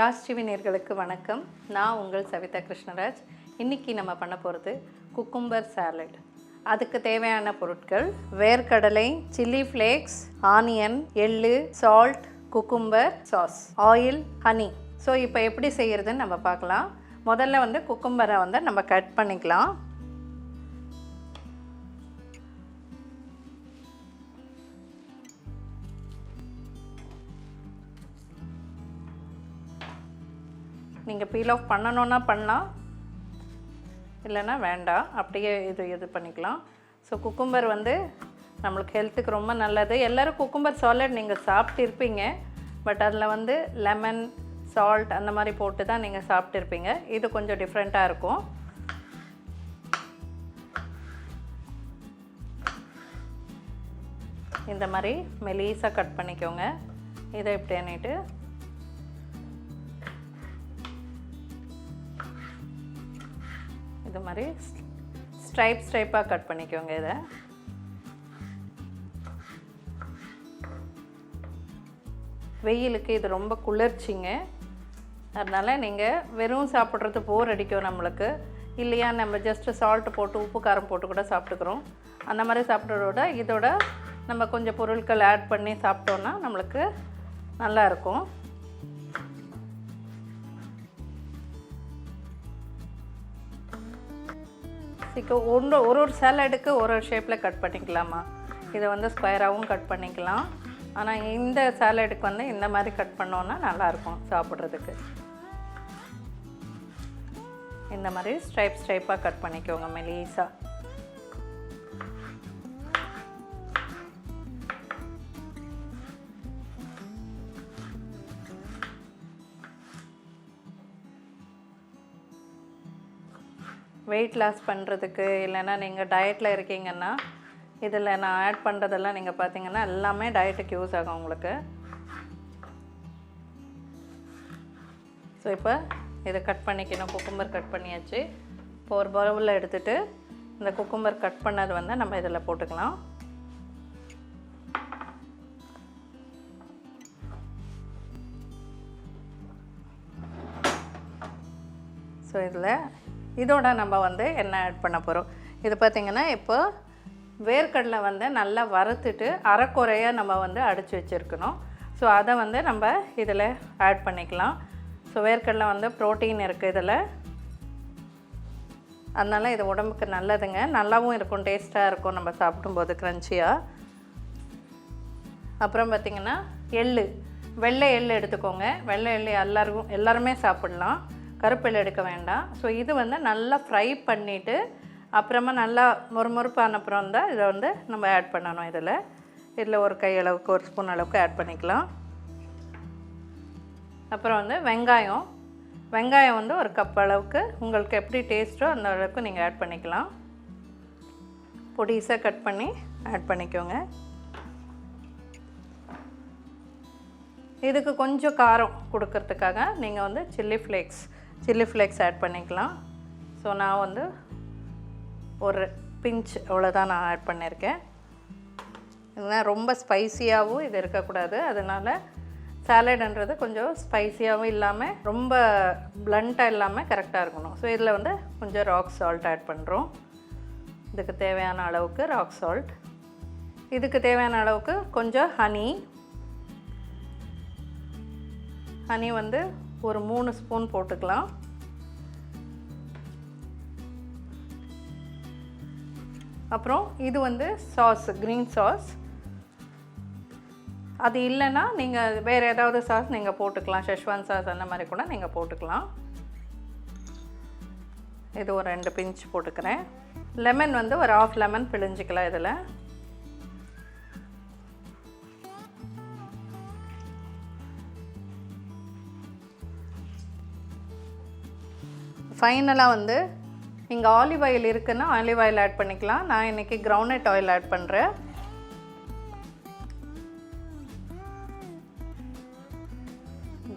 Raj TV நேயர்களுக்கு வணக்கம். நான் உங்கள் சவிதா கிருஷ்ணராஜ். இன்றைக்கி நம்ம பண்ண போகிறது குக்கும்பர் சாலட். அதுக்கு தேவையான பொருட்கள்: வேர்க்கடலை, சில்லி ஃப்ளேக்ஸ், ஆனியன், எள்ளு, salt, cucumber sauce, oil, honey. So இப்போ எப்படி செய்கிறதுன்னு நம்ம பார்க்கலாம். முதல்ல குக்கும்பரை நம்ம கட் பண்ணிக்கலாம். நீங்கள் பீல் ஆஃப் பண்ணணுன்னா பண்ணலாம், இல்லைன்னா வேண்டாம், அப்படியே இது பண்ணிக்கலாம். ஸோ குக்கும்பர் நம்மளுக்கு ஹெல்த்துக்கு ரொம்ப நல்லது. எல்லோரும் குக்கும்பர் சாலட் நீங்கள் சாப்பிட்டிருப்பீங்க, பட் அதில் லெமன், சால்ட் அந்த மாதிரி போட்டு தான் நீங்கள் சாப்பிட்டிருப்பீங்க. இது கொஞ்சம் டிஃப்ரெண்ட்டாக இருக்கும். இந்த மாதிரி மெலிசாக கட் பண்ணிக்கோங்க. இதை இப்படி பண்ணிட்டு இது மாதிரி ஸ்ட்ரைப்பாக கட் பண்ணிக்கோங்க. இதை வெயிலுக்கு இது ரொம்ப குளிர்ச்சிங்க. அதனால் நீங்கள் வெறும் சாப்பிட்றது போர் அடிக்கும் நம்மளுக்கு, இல்லையா நம்ம ஜஸ்ட்டு சால்ட்டு போட்டு உப்பு காரம் போட்டு கூட சாப்பிட்டுக்கிறோம். அந்த மாதிரி சாப்பிட்றதோட இதோட நம்ம கொஞ்சம் பொருட்கள் ஆட் பண்ணி சாப்பிட்டோன்னா நம்மளுக்கு நல்லாயிருக்கும். ஒரு சாலடுக்கு ஒரு ஷேப்பில் கட் பண்ணிக்கலாமா. இதை ஸ்கொயராகவும் கட் பண்ணிக்கலாம். ஆனால் இந்த சாலடுக்கு இந்த மாதிரி கட் பண்ணோன்னா நல்லாயிருக்கும் சாப்பிட்றதுக்கு. இந்த மாதிரி ஸ்ட்ரைப்பாக கட் பண்ணிக்கோங்க மெலிசாக. வெயிட் லாஸ் பண்ணுறதுக்கு, இல்லைன்னா நீங்கள் டயட்டில் இருக்கீங்கன்னா இதில் நான் ஆட் பண்ணுறதெல்லாம் நீங்கள் பார்த்தீங்கன்னா எல்லாமே டயட்டுக்கு யூஸ் ஆகும் உங்களுக்கு. ஸோ இப்போ இதை கட் பண்ணிக்கணும். குக்கும்பர் கட் பண்ணியாச்சு. இப்போ ஒரு பவுலில் எடுத்துகிட்டு இந்த குக்கும்பர் கட் பண்ணது நம்ம இதில் போட்டுக்கலாம். ஸோ இதோட நம்ம என்ன ஆட் பண்ண போகிறோம், இது பார்த்திங்கன்னா இப்போ வேர்க்கடலை நல்லா வறுத்துட்டு அரைக்குறையாக நம்ம அடித்து வச்சுருக்கணும். ஸோ அதை நம்ம இதில் ஆட் பண்ணிக்கலாம். ஸோ வேர்க்கடலை ப்ரோட்டீன் இருக்குது இதில், அதனால் இது உடம்புக்கு நல்லதுங்க. நல்லாவும் இருக்கும், டேஸ்ட்டாக இருக்கும் நம்ம சாப்பிடும்போது க்ரன்ச்சியாக. அப்புறம் பார்த்திங்கன்னா வெள்ளை எள்ளு எடுத்துக்கோங்க. வெள்ளை எள்ளு எல்லாருமே சாப்பிட்லாம், கருப்பெள்ளு எடுக்க வேண்டாம். ஸோ இது நல்லா ஃப்ரை பண்ணிவிட்டு அப்புறமா நல்லா மொறுமொறுப்பான அப்புறம் தான் இதை நம்ம ஆட் பண்ணணும். இதில் ஒரு கை அளவுக்கு, ஒரு ஸ்பூன் அளவுக்கு ஆட் பண்ணிக்கலாம். அப்புறம் வெங்காயம் ஒரு கப் அளவுக்கு உங்களுக்கு எப்படி டேஸ்ட்டோ அந்த அளவுக்கு நீங்கள் ஆட் பண்ணிக்கலாம். பொடிசாக கட் பண்ணி ஆட் பண்ணிக்கோங்க. இதுக்கு கொஞ்சம் காரம் கொடுக்கறதுக்காக நீங்கள் சில்லி ஃப்ளேக்ஸ் ஆட் பண்ணிக்கலாம். ஸோ நான் ஒரு பிஞ்ச் அவ்வளோதான் நான் ஆட் பண்ணியிருக்கேன். இதுதான் ரொம்ப ஸ்பைஸியாகவும் இது இருக்கக்கூடாது. அதனால் சாலடுன்றது கொஞ்சம் ஸ்பைஸியாகவும் இல்லாமல் ரொம்ப பிளண்ட்டாக இல்லாமல் கரெக்டாக இருக்கணும். ஸோ இதில் கொஞ்சம் ராக் சால்ட் ஆட் பண்ணுறோம். இதுக்கு தேவையான அளவுக்கு ராக் சால்ட். இதுக்கு தேவையான அளவுக்கு கொஞ்சம் ஹனி ஒரு 3 ஸ்பூன் போட்டுக்கலாம். அப்புறம் இது சாஸ், க்ரீன் சாஸ். அது இல்லைன்னா நீங்கள் வேறு ஏதாவது சாஸ் நீங்கள் போட்டுக்கலாம், ஷெஷ்வான் சாஸ் அந்த மாதிரி கூட நீங்கள் போட்டுக்கலாம். இது ஒரு 2 பிஞ்ச் போட்டுக்கிறேன். லெமன் ஒரு ½ லெமன் பிழிஞ்சிக்கலாம். இதில் ஃபைனலாக இங்கே ஆலிவ் ஆயில் இருக்குன்னா ஆலிவ் ஆயில் ஆட் பண்ணிக்கலாம். நான் இன்றைக்கி கிரவுண்ட்நட் ஆயில் ஆட் பண்ணுறேன்.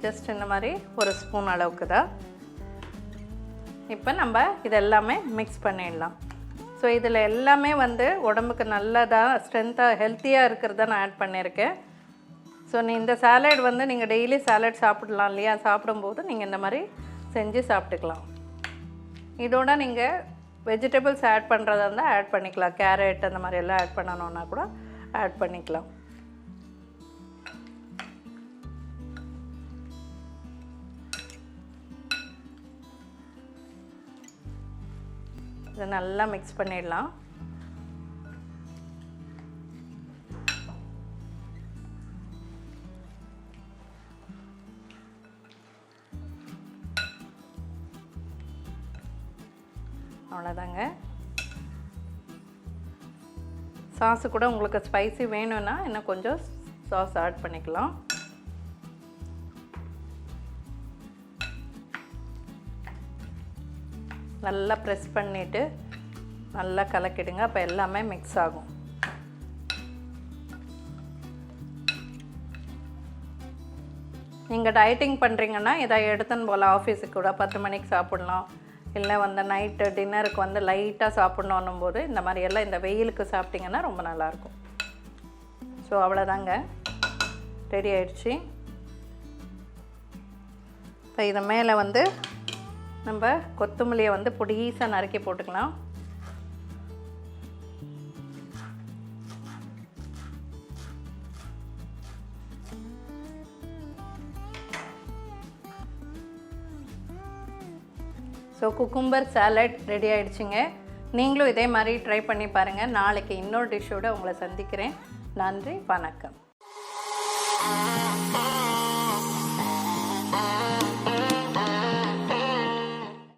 ஜஸ்ட் இந்த மாதிரி ஒரு ஸ்பூன் அளவுக்கு தான். இப்போ நம்ம இதெல்லாமே மிக்ஸ் பண்ணிடலாம். ஸோ இதில் எல்லாமே உடம்புக்கு நல்லதாக, ஸ்ட்ரென்த்தாக, ஹெல்த்தியாக இருக்கிறத நான் ஆட் பண்ணியிருக்கேன். ஸோ இந்த சாலட் வந்து நீங்கள் டெய்லி சாலட் சாப்பிடலாம் இல்லையா, சாப்பிடும்போது நீங்கள் இந்த மாதிரி செஞ்சு சாப்பிட்டுக்கலாம். இதோட நீங்கள் வெஜிடபிள்ஸ் ஆட் பண்ணுறதா இருந்தால் ஆட் பண்ணிக்கலாம். கேரட் அந்த மாதிரி எல்லாம் ஆட் பண்ணணுன்னா கூட ஆட் பண்ணிக்கலாம். இதை நல்லா மிக்ஸ் பண்ணிடலாம். அவ்வளோதாங்க. சாஸு கூட உங்களுக்கு ஸ்பைசி வேணும்னா இன்னும் கொஞ்சம் சாஸ் ஆட் பண்ணிக்கலாம். நல்லா ப்ரெஸ் பண்ணிவிட்டு நல்லா கலக்கிடுங்க. அப்போ எல்லாமே மிக்ஸ் ஆகும். நீங்கள் டயட்டிங் பண்ணுறீங்கன்னா இதை எடுத்துன்னு போகலாம் ஆஃபீஸுக்கு கூட. 10 மணிக்கு சாப்பிட்லாம். இல்லை வந்து நைட்டு டின்னருக்கு வந்து லைட்டாக சாப்பிட்ணும் போது இந்த மாதிரி எல்லாம் இந்த வெயிலுக்கு சாப்பிட்டிங்கன்னா ரொம்ப நல்லாயிருக்கும். ஸோ அவ்வளோதாங்க, ரெடி ஆயிடுச்சு. இப்போ இதை மேலே வந்து நம்ம கொத்தமல்லியை வந்து பொடிசாக நறுக்கி போட்டுக்கலாம். ஸோ குக்கும்பர் சாலட் ரெடி ஆகிடுச்சிங்க. நீங்களும் இதே மாதிரி ட்ரை பண்ணி பாருங்கள். நாளைக்கு இன்னொரு டிஷ்ஷோடு உங்களை சந்திக்கிறேன். நன்றி, வணக்கம்.